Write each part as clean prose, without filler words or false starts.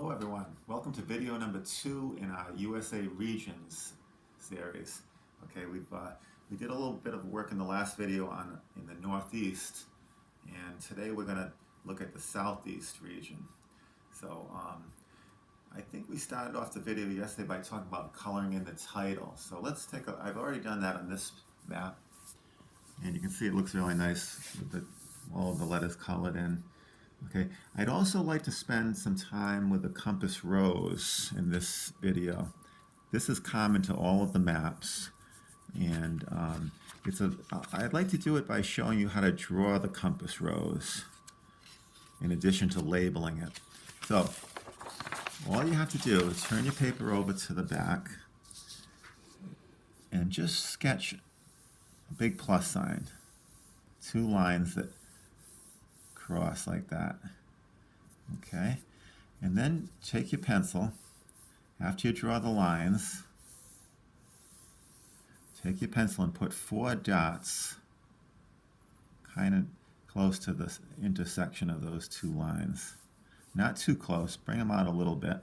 Hello everyone, welcome to video number 2 in our USA Regions series. Okay, we did a little bit of work in the last video in the Northeast, and today we're going to look at the Southeast region. So I think we started off the video yesterday by talking about coloring in the title. So let's take I've already done that on this map, and you can see it looks really nice with all of the letters colored in. Okay, I'd also like to spend some time with the compass rose in this video. This is common to all of the maps, and I'd like to do it by showing you how to draw the compass rose in addition to labeling it. So all you have to do is turn your paper over to the back and just sketch a big plus sign, 2 lines that cross like that. Okay, and then take your pencil. After you draw the lines, take your pencil and put 4 dots kind of close to the intersection of those 2 lines. Not too close, bring them out a little bit.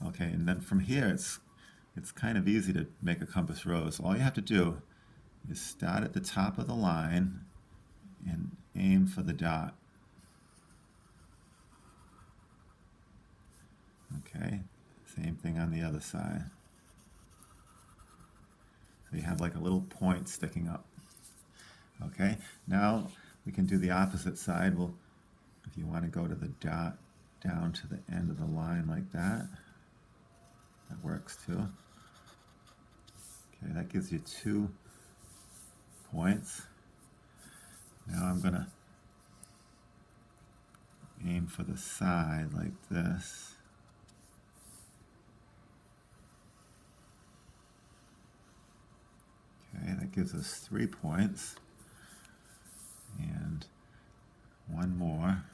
Okay, and then from here it's kind of easy to make a compass rose. All you have to do is start at the top of the line and aim for the dot. Okay, same thing on the other side. So you have like a little point sticking up. Okay, now we can do the opposite side. Well, if you want to go to the dot down to the end of the line like that, that works too. Okay, that gives you 2 points. Now I'm going to aim for the side like this. Okay, that gives us 3 points. And 1 more.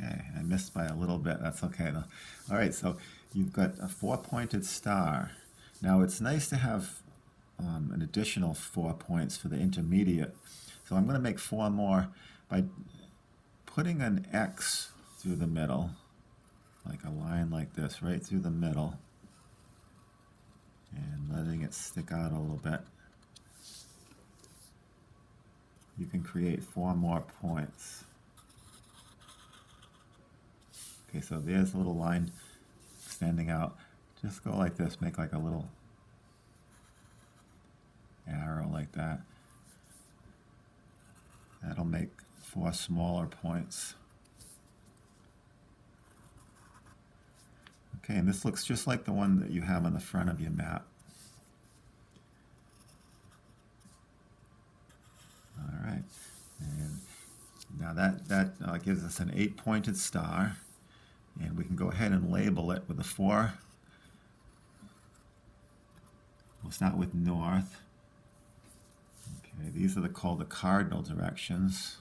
Okay, I missed by a little bit. That's okay though. All right, so you've got a 4-pointed star. Now it's nice to have an additional 4 points for the intermediate. So I'm going to make 4 more by putting an X through the middle, like a line like this, right through the middle, and letting it stick out a little bit. You can create 4 more points. Okay, so there's a little line extending out. Just go like this, make like a little arrow like that. That'll make 4 smaller points. Okay, and this looks just like the one that you have on the front of your map. All right, and now that gives us an 8-pointed star, and we can go ahead and label it with a 4. We'll start with north. Okay, these are called the cardinal directions.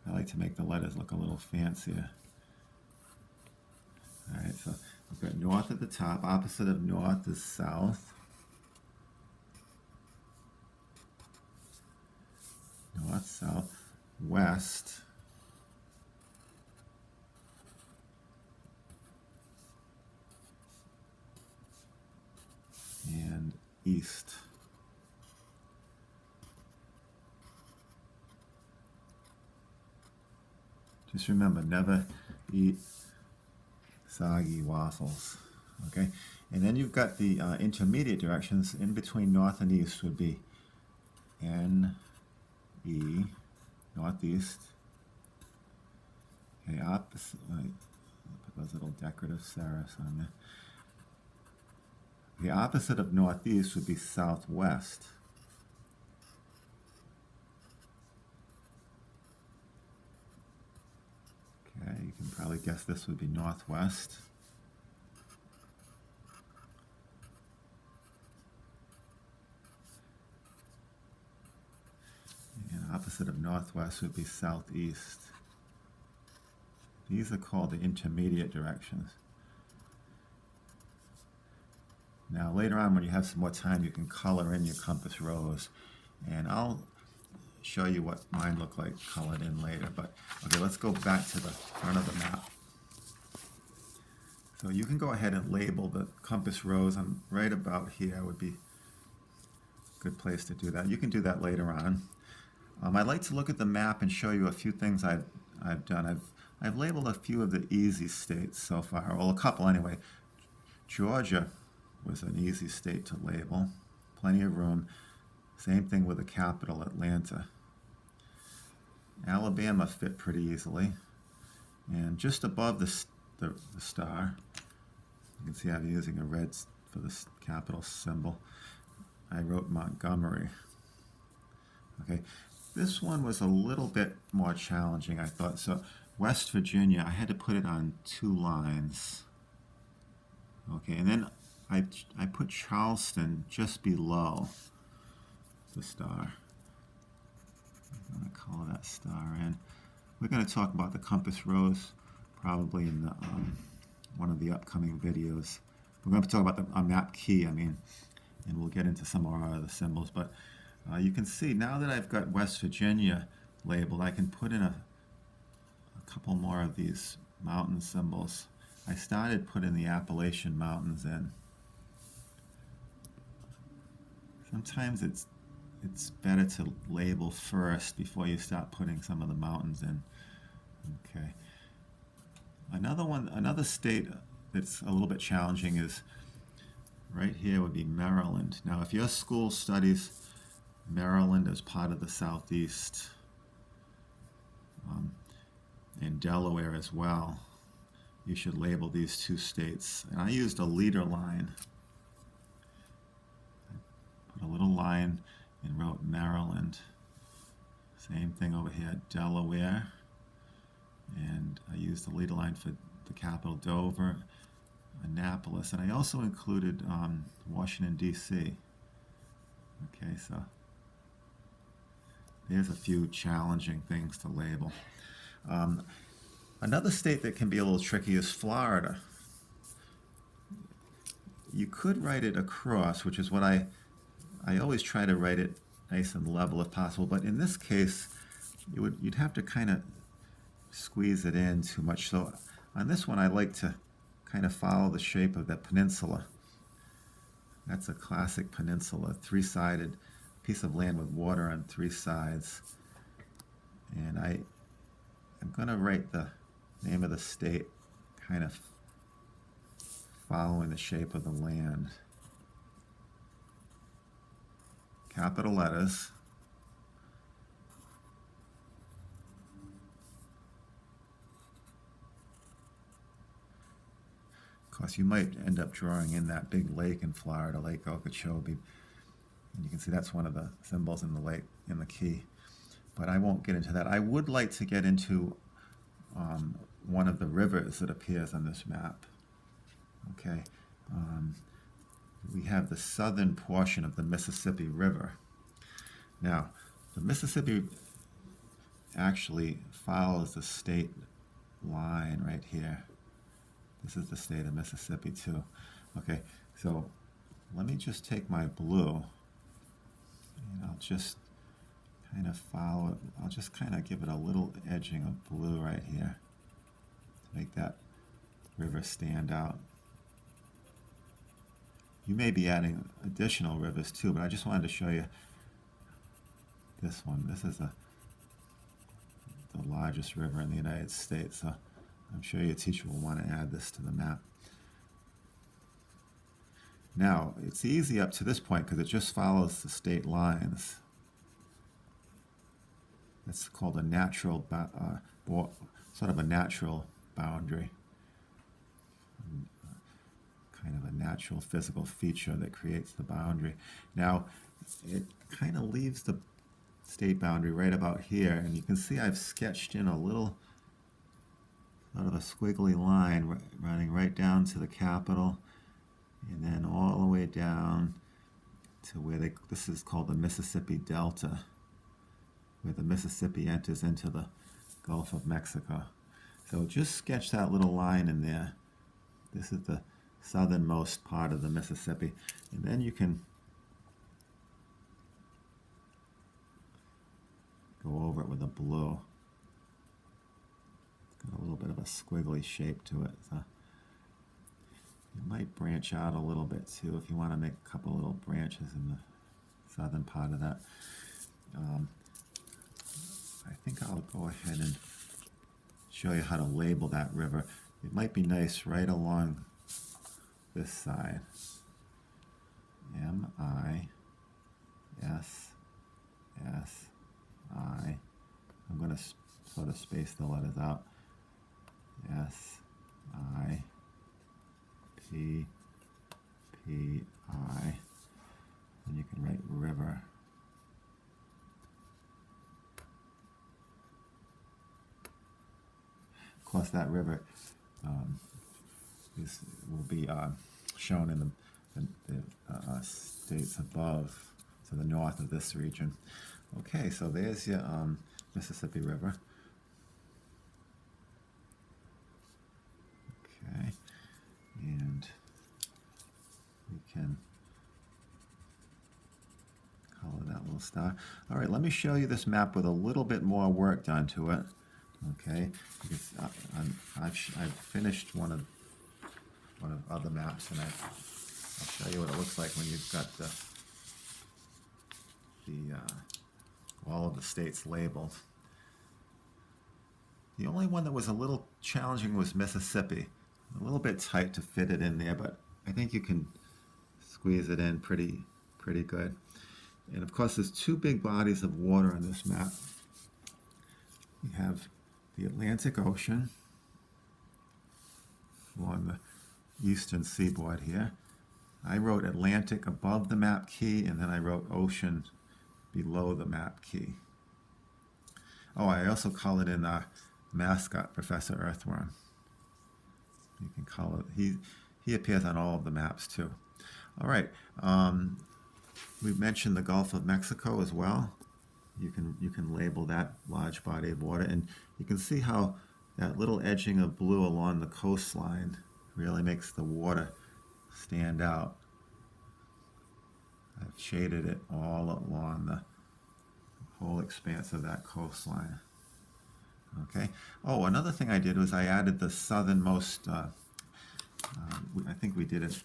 I like to make the letters look a little fancier. All right, so we've got north at the top. Opposite of north is south. North, south, west. And east. Just remember, never eat soggy waffles. Okay, and then you've got the intermediate directions. In between north and east would be N-E, northeast. Okay, opposite. I'll put those little decorative serifs on there. The opposite of northeast would be southwest. Okay, you can probably guess this would be northwest. And opposite of northwest would be southeast. These are called the intermediate directions. Now later on when you have some more time, you can color in your compass rose, and I'll show you what mine look like colored in later. But okay, let's go back to the front of the map. So you can go ahead and label the compass rose. I'm right about here would be a good place to do that. You can do that later on. I'd like to look at the map and show you a few things I've done. I've labeled a few of the easy states so far, well, a couple anyway. Georgia was an easy state to label, plenty of room. Same thing with the capital, Atlanta. Alabama fit pretty easily. And just above the star, you can see I'm using a red for the capital symbol. I wrote Montgomery. Okay, this one was a little bit more challenging, I thought. So West Virginia, I had to put it on 2 lines. Okay, and then I put Charleston just below the star. I'm going to color that star in. We're going to talk about the compass rose probably in the, one of the upcoming videos. We're going to talk about the map key, and we'll get into some of our other symbols. But you can see now that I've got West Virginia labeled, I can put in a couple more of these mountain symbols. I started putting the Appalachian Mountains in. Sometimes it's better to label first before you start putting some of the mountains in. Okay. Another state that's a little bit challenging is right here would be Maryland. Now, if your school studies Maryland as part of the Southeast, and Delaware as well, you should label these 2 states. And I used a leader line. I put a little line and wrote Maryland. Same thing over here, Delaware. And I used the leader line for the capital, Dover, Annapolis. And I also included Washington, D.C. Okay, so there's a few challenging things to label. Another state that can be a little tricky is Florida. You could write it across, which is what I always try to write it nice and level if possible, but in this case, you'd have to kind of squeeze it in too much. So on this one, I like to kind of follow the shape of that peninsula. That's a classic peninsula, 3-sided piece of land with water on 3 sides. And I'm going to write the name of the state kind of following the shape of the land. Capital letters. Of course, you might end up drawing in that big lake in Florida, Lake Okeechobee. And you can see that's one of the symbols in the lake, in the key. But I won't get into that. I would like to get into one of the rivers that appears on this map. Okay, we have the southern portion of the Mississippi River. Now, the Mississippi actually follows the state line right here. This is the state of Mississippi too. Okay, so let me just take my blue and I'll just kind of follow it. I'll just kind of give it a little edging of blue right here to make that river stand out. You may be adding additional rivers too, but I just wanted to show you this one. This is the largest river in the United States, so I'm sure your teacher will want to add this to the map. Now, it's easy up to this point because it just follows the state lines. It's called a natural, sort of a natural boundary. Kind of a natural physical feature that creates the boundary. Now, it kind of leaves the state boundary right about here, and you can see I've sketched in a little sort of a squiggly line running right down to the capital, and then all the way down to where this is called the Mississippi Delta, where the Mississippi enters into the Gulf of Mexico. So just sketch that little line in there. This is the southernmost part of the Mississippi. And then you can go over it with a blue. It's got a little bit of a squiggly shape to it. So you might branch out a little bit too if you want to make a couple little branches in the southern part of that. I think I'll go ahead and show you how to label that river. It might be nice right along this side. M-I-S-S-I. I'm going to sort of space the letters out. S-I-P-P-I. And you can write river. Of course, that river will be shown in the states above, to the north of this region. Okay, so there's your Mississippi River. Okay, and we can color that little star. All right, let me show you this map with a little bit more work done to it. Okay, because I've finished one of other maps, and I'll show you what it looks like when you've got all of the states labeled. The only one that was a little challenging was Mississippi. A little bit tight to fit it in there, but I think you can squeeze it in pretty good. And of course, there's two big bodies of water on this map. We have the Atlantic Ocean on the eastern seaboard here. I wrote Atlantic above the map key, and then I wrote Ocean below the map key. Oh, I also colored in mascot, Professor Earthworm. You can color, he appears on all of the maps too. All right, we mentioned the Gulf of Mexico as well. You can label that large body of water, and you can see how that little edging of blue along the coastline really makes the water stand out. I've shaded it all along the whole expanse of that coastline. Okay. Oh, another thing I did was I added the southernmost, I think we did it,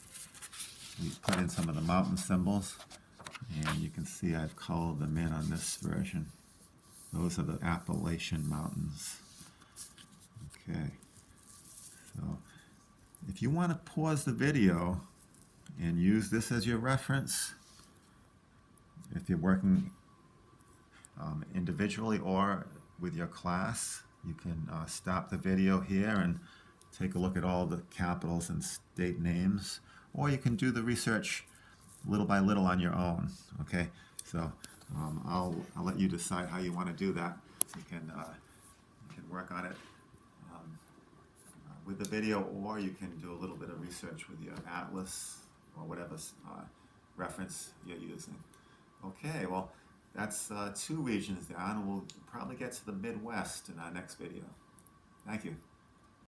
we put in some of the mountain symbols, and you can see I've colored them in on this version. Those are the Appalachian Mountains. Okay. So if you want to pause the video and use this as your reference, if you're working individually or with your class, you can stop the video here and take a look at all the capitals and state names, or you can do the research little by little on your own. Okay, so I'll let you decide how you want to do that. You can work on it with the video, or you can do a little bit of research with your atlas or whatever reference you're using. Okay, well, that's 2 regions down, and we'll probably get to the Midwest in our next video. Thank you.